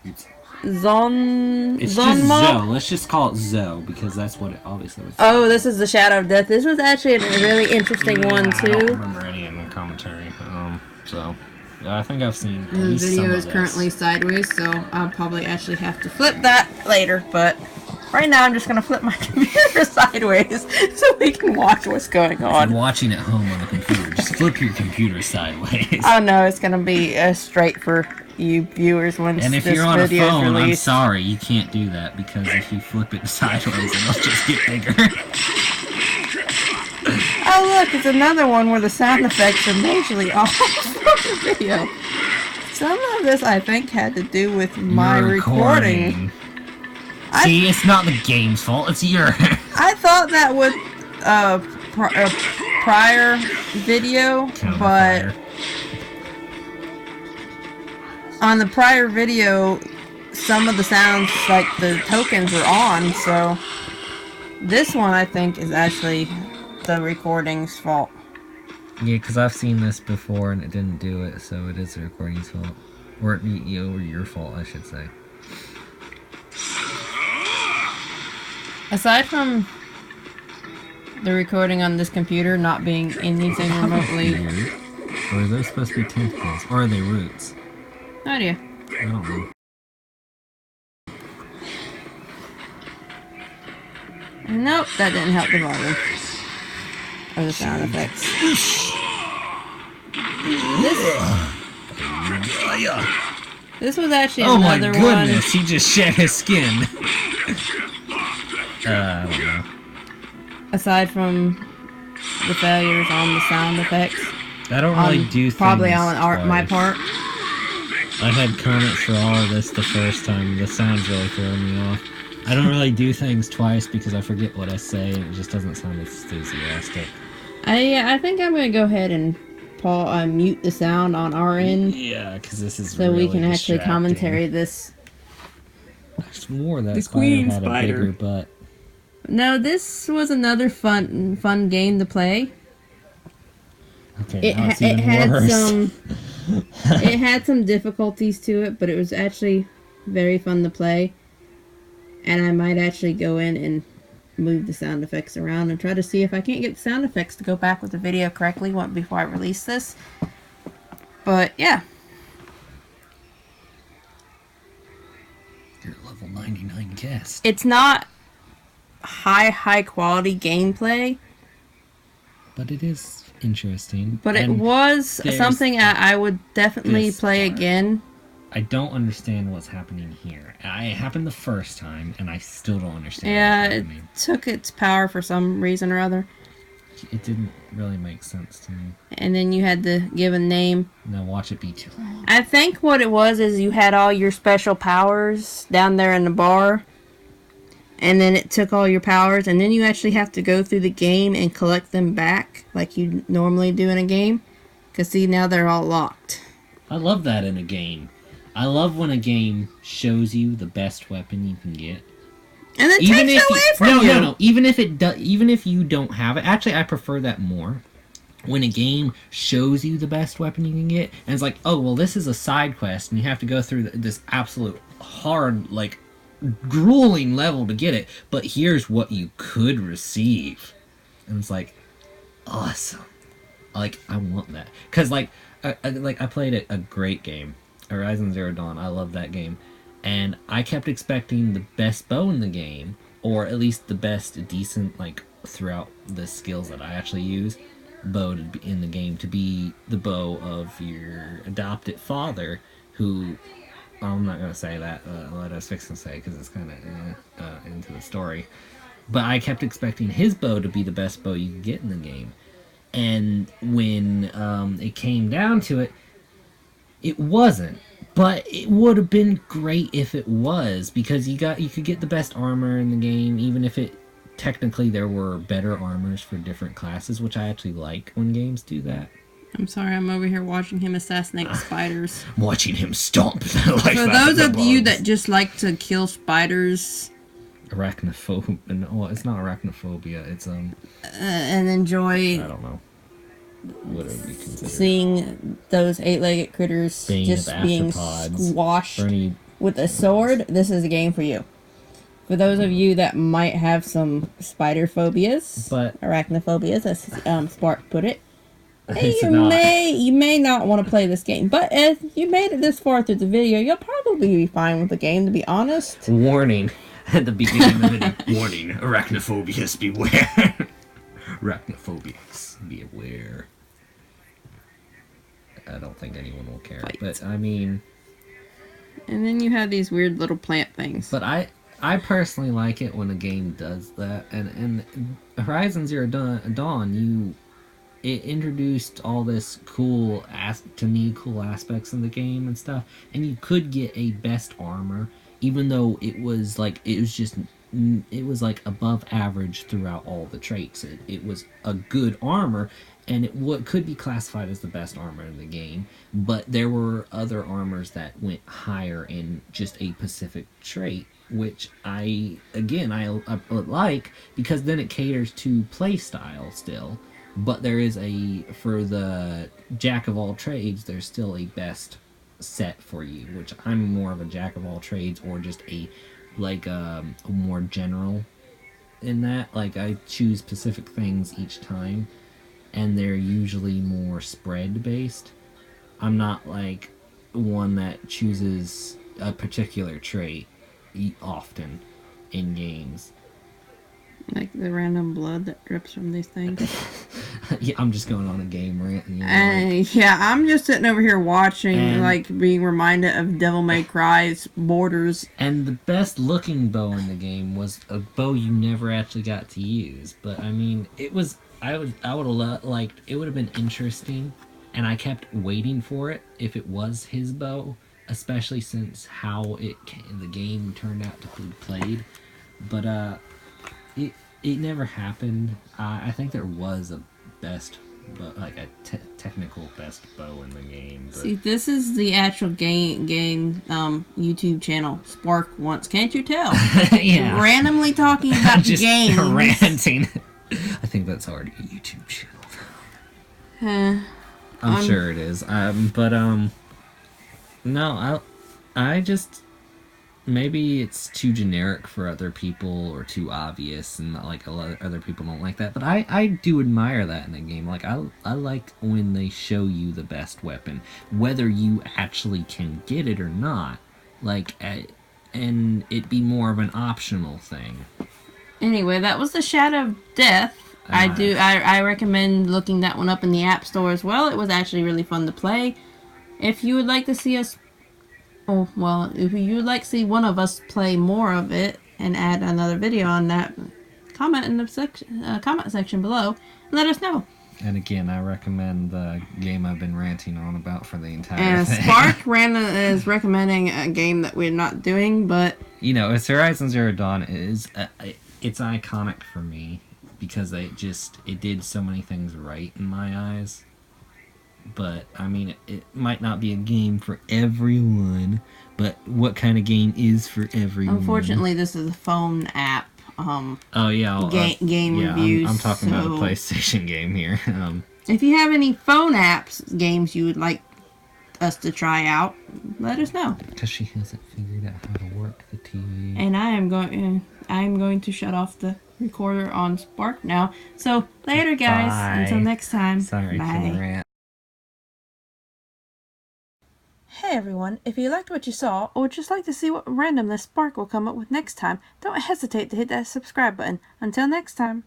It's just Zoe. Let's just call it Zoe because that's what it obviously was. Oh, this is the Shadow of Death. This was actually a really interesting one too. I don't remember any in the commentary. So I think I've seen. The video is currently sideways, so I'll probably actually have to flip that later. But right now, I'm just gonna flip my computer sideways so we can watch what's going on. If you're watching at home on the computer, just flip your computer sideways. Oh no, it's gonna be straight for you viewers when this video is released. And if you're on a phone, I'm sorry, you can't do that because if you flip it sideways, it'll just get bigger. Oh look, it's another one where the sound effects are majorly off from the video. Some of this, I think, had to do with my recording. See, it's not the game's fault, it's yours. I thought that with prior video, but on the prior video, some of the sounds, like the tokens, were on, so this one, I think, is actually the recording's fault. Yeah, because I've seen this before and it didn't do it, so it is the recording's fault. Or your fault, I should say. Aside from the recording on this computer not being anything remotely... Or are those supposed to be tentacles? Or are they roots? No idea. I don't know. Nope, that didn't help the volume. Or the sound effects. This was actually another one. Oh my goodness, he just shed his skin. I don't know. Aside from the failures on the sound effects. I don't really do things probably on my part. I had comments for all of this the first time. The sound's really throwing me off. I don't really do things twice because I forget what I say and it just doesn't sound as enthusiastic. I think I'm going to go ahead and mute the sound on our end. Yeah, because this is so really we can actually commentary this. I swore that spider had a bigger butt. No, this was another fun game to play. Okay, now it's even worse. It had some difficulties to it, but it was actually very fun to play. And I might actually go in and move the sound effects around and try to see if I can't get the sound effects to go back with the video correctly before I release this. But yeah. You're a level 99 guest. It's not high quality gameplay. But it is interesting. But it was something I would definitely play again. I don't understand what's happening here. It happened the first time, and I still don't understand what's happening. It took its power for some reason or other. It didn't really make sense to me. And then you had to give a name. Now watch it be too long. I think what it was is you had all your special powers down there in the bar. And then it took all your powers, and then you actually have to go through the game and collect them back like you normally do in a game. Because see, now they're all locked. I love that in a game. I love when a game shows you the best weapon you can get, and then takes it away from you. No. Even if you don't have it, actually, I prefer that more. When a game shows you the best weapon you can get, and it's like, oh well, this is a side quest, and you have to go through this absolute hard, like, grueling level to get it. But here's what you could receive, and it's like, awesome. Like, I want that because I played a great game. Horizon Zero Dawn, I love that game. And I kept expecting the best bow in the game, or at least the best decent, throughout the skills that I actually use, bow to be in the game, to be the bow of your adopted father, who, I'm not going to say that, what I was fixing to say, because it's kind of into the story. But I kept expecting his bow to be the best bow you could get in the game. And when it came down to it, it wasn't, but it would have been great if it was, because you could get the best armor in the game, even if technically there were better armors for different classes, which I actually like when games do that. I'm sorry, I'm over here watching him assassinate spiders. I'm watching him stomp. For those of you that just like to kill spiders, arachnophobia. No, it's not arachnophobia. It's and enjoy. I don't know. What would be considered? Seeing those 8-legged critters just being squashed with a sword, this is a game for you. For those of you that might have some spider phobias, But arachnophobias, as Spark put it, it's you not. may not want to play this game. But if you made it this far through the video, you'll probably be fine with the game, to be honest. Warning at the beginning of the video. Warning, arachnophobias beware. Arachnophobias beware. I don't think anyone will care. Fight. But I mean, And then you have these weird little plant things. but I personally like it when a game does that. And Horizon Zero Dawn, it introduced all this cool aspects in the game and stuff, and you could get a best armor, even though it was like above average throughout all the traits. It was a good armor, and what could be classified as the best armor in the game, but there were other armors that went higher in just a specific trait, which I like, because then it caters to play style still. But there is for the jack of all trades, there's still a best set for you, which I'm more of a jack of all trades, or just a more general in that. Like, I choose specific things each time, and they're usually more spread based. I'm not like one that chooses a particular trait often in games. Like the random blood that drips from these things. Yeah, I'm just going on a game rant. And Yeah, I'm just sitting over here watching, being reminded of Devil May Cry's borders. And the best looking bow in the game was a bow you never actually got to use. But I mean, it was. I would have liked. It would have been interesting, and I kept waiting for it if it was his bow, especially since how the game turned out to be played. But it never happened. I think there was a best, like a technical best bow in the game. But... See, this is the actual game YouTube channel Spark wants. Can't you tell? Yeah. Randomly talking about just games. ranting. I think that's already a YouTube channel. I'm sure it is. No, I just. Maybe it's too generic for other people, or too obvious, and like a lot of other people don't like that. But I do admire that in a game. Like, I like when they show you the best weapon, whether you actually can get it or not. Like, and it be more of an optional thing. Anyway, that was the Shadow of Death. I recommend looking that one up in the App Store as well. It was actually really fun to play. If you would like to see us... Oh, well, if you would like to see one of us play more of it and add another video on that, comment in the comment section below and let us know. And again, I recommend the game I've been ranting on about for the entire thing. And Spark is recommending a game that we're not doing, but... You know, it's Horizon Zero Dawn is... it's iconic for me because it did so many things right in my eyes. But, I mean, it might not be a game for everyone, but what kind of game is for everyone? Unfortunately, this is a phone app. Oh, yeah. Game reviews. I'm talking about a PlayStation game here. If you have any phone apps, games you would like us to try out, let us know. Because she hasn't figured out how to work the TV. And I am going to shut off the recorder on Spark now. So, later, guys. Bye. Until next time. Sorry Bye. for the rant. Hey everyone, if you liked what you saw, or would just like to see what randomness Spark will come up with next time, don't hesitate to hit that subscribe button. Until next time.